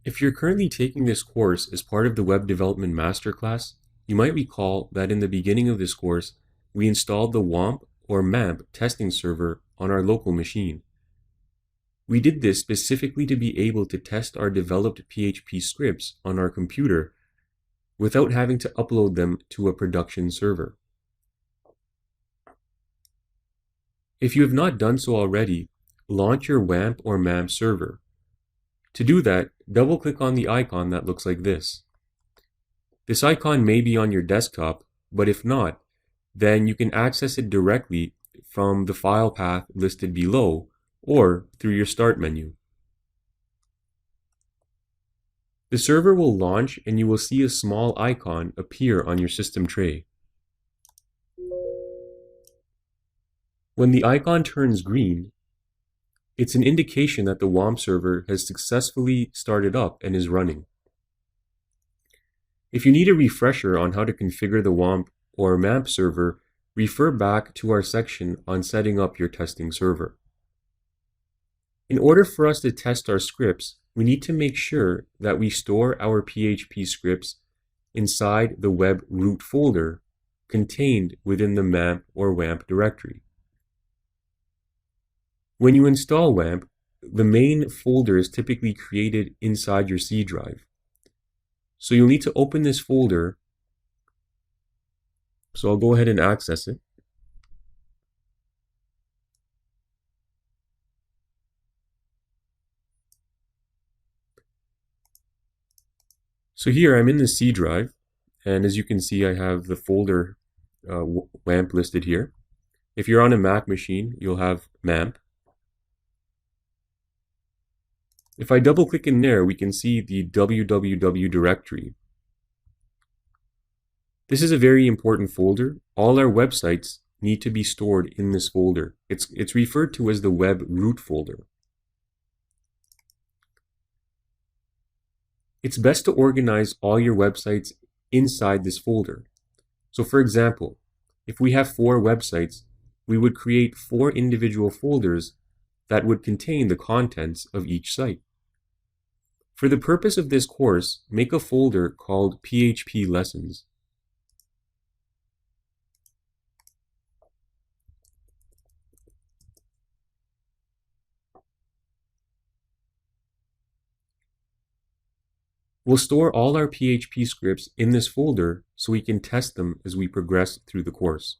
If you're currently taking this course as part of the Web Development Masterclass, you might recall that in the beginning of this course, we installed the WAMP or MAMP testing server on our local machine. We did this specifically to be able to test our developed PHP scripts on our computer without having to upload them to a production server. If you have not done so already, launch your WAMP or MAMP server. To do that, double-click on the icon that looks like this. This icon may be on your desktop, but if not, then you can access it directly from the file path listed below or through your Start menu. The server will launch and you will see a small icon appear on your system tray. When the icon turns green, it's an indication that the WAMP server has successfully started up and is running. If you need a refresher on how to configure the WAMP or MAMP server, refer back to our section on setting up your testing server. In order for us to test our scripts, we need to make sure that we store our PHP scripts inside the web root folder contained within the MAMP or WAMP directory. When you install WAMP, the main folder is typically created inside your C drive. So you'll need to open this folder. So I'll go ahead and access it. So here I'm in the C drive, and as you can see, I have the folder WAMP listed here. If you're on a Mac machine, you'll have MAMP. If I double click in there, we can see the www directory. This is a very important folder. All our websites need to be stored in this folder. It's referred to as the web root folder. It's best to organize all your websites inside this folder. So for example, if we have 4 websites, we would create 4 individual folders that would contain the contents of each site. For the purpose of this course, make a folder called PHP Lessons. We'll store all our PHP scripts in this folder so we can test them as we progress through the course.